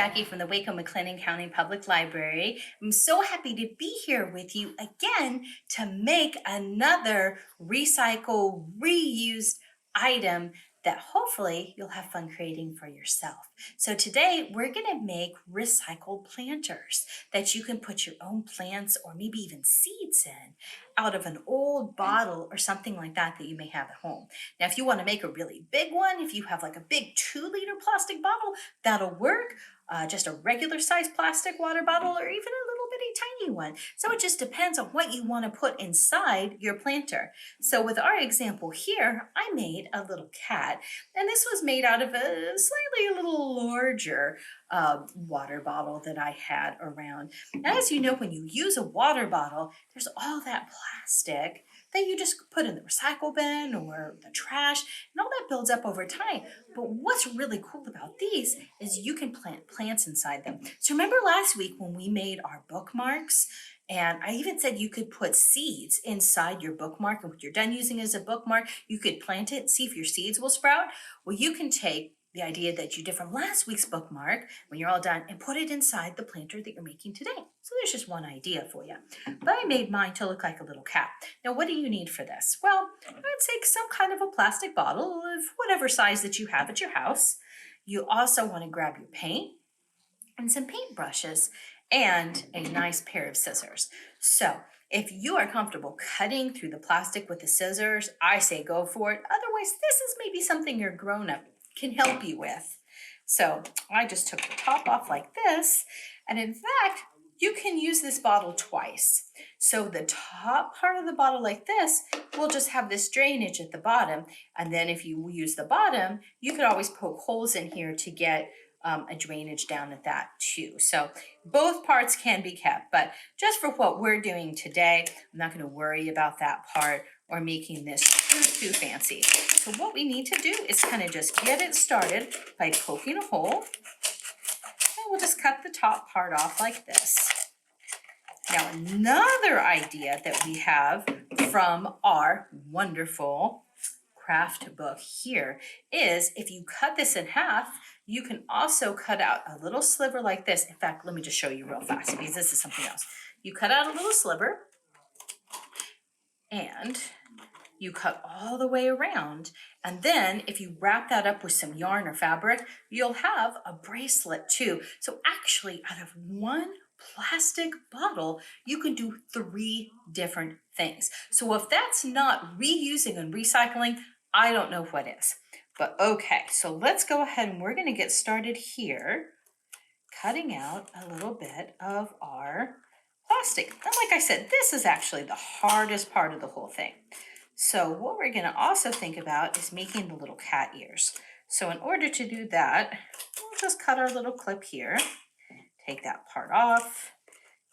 Jackie from the Waco McLennan County Public Library. I'm so happy to be here with you again to make another recycle, reused item that hopefully you'll have fun creating for yourself. So today we're going to make recycled planters that you can put your own plants or maybe even seeds in out of an old bottle or something like that that you may have at home. Now, if you want to make a really big one, if you have like a big 2-liter plastic bottle, that'll work. Just a regular size plastic water bottle or even a little bitty tiny one. So it just depends on what you want to put inside your planter. So with our example here, I made a little cat, and this was made out of a slightly a little larger water bottle that I had around. Now, as you know, when you use a water bottle, there's all that plastic that you just put in the recycle bin or the trash, and all that builds up over time. But what's really cool about these is you can plant plants inside them. So remember last week when we made our bookmarks, and I even said you could put seeds inside your bookmark, and when you're done using it as a bookmark, you could plant it and see if your seeds will sprout. Well, you can take the idea that you did from last week's bookmark when you're all done and put it inside the planter that you're making today. So there's just one idea for you. But I made mine to look like a little cat. Now, what do you need for this? Well, I'd take some kind of a plastic bottle of whatever size that you have at your house. You also want to grab your paint and some paint brushes and a nice pair of scissors. So if you are comfortable cutting through the plastic with the scissors, I say go for it. Otherwise, this is maybe something your grown-up can help you with. So I just took the top off like this, and in fact, you can use this bottle twice. So the top part of the bottle like this will just have this drainage at the bottom, and then if you use the bottom, you could always poke holes in here to get a drainage down at that too. So both parts can be kept, but just for what we're doing today, I'm not going to worry about that part or making this too fancy. So what we need to do is kind of just get it started by poking a hole, and we'll just cut the top part off like this. Now, another idea that we have from our wonderful craft book here is if you cut this in half, you can also cut out a little sliver like this. In fact, let me just show you real fast because this is something else. You cut out a little sliver and you cut all the way around. And then if you wrap that up with some yarn or fabric, you'll have a bracelet too. So actually out of one plastic bottle, you can do 3 different things. So if that's not reusing and recycling, I don't know what is. But okay, so let's go ahead and we're going to get started here, cutting out a little bit of our plastic. And like I said, this is actually the hardest part of the whole thing. So what we're going to also think about is making the little cat ears. So in order to do that, we'll just cut our little clip here, take that part off,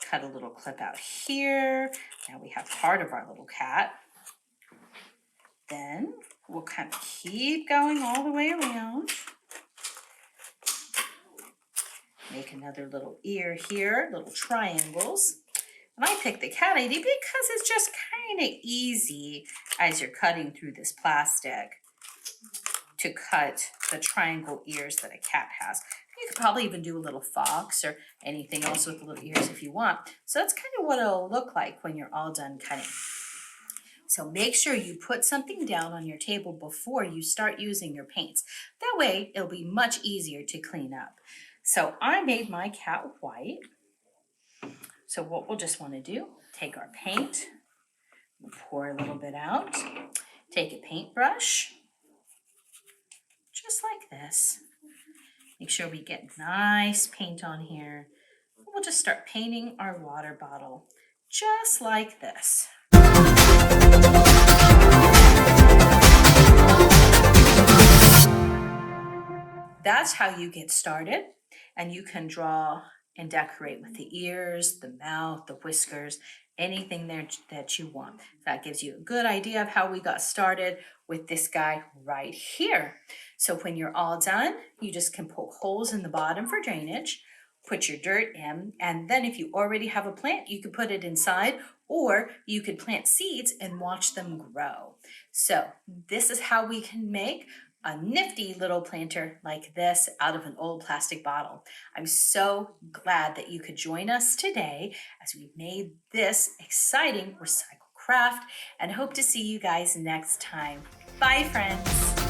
cut a little clip out here. Now we have part of our little cat. Then we'll kind of keep going all the way around. Make another little ear here, little triangles. And I picked the cat idea because it's just kind of easy as you're cutting through this plastic to cut the triangle ears that a cat has. You could probably even do a little fox or anything else with the little ears if you want. So that's kind of what it'll look like when you're all done cutting. So make sure you put something down on your table before you start using your paints. That way it'll be much easier to clean up. So I made my cat white. So what we'll just want to do, take our paint, pour a little bit out, take a paintbrush, just like this. Make sure we get nice paint on here. We'll just start painting our water bottle, just like this. That's how you get started, and you can draw and decorate with the ears, the mouth, the whiskers, anything there that you want. That gives you a good idea of how we got started with this guy right here. So when you're all done, you just can poke holes in the bottom for drainage, put your dirt in, and then if you already have a plant, you could put it inside, or you could plant seeds and watch them grow. So this is how we can make a nifty little planter like this out of an old plastic bottle. I'm so glad that you could join us today as we made this exciting recycle craft, and hope to see you guys next time. Bye, friends.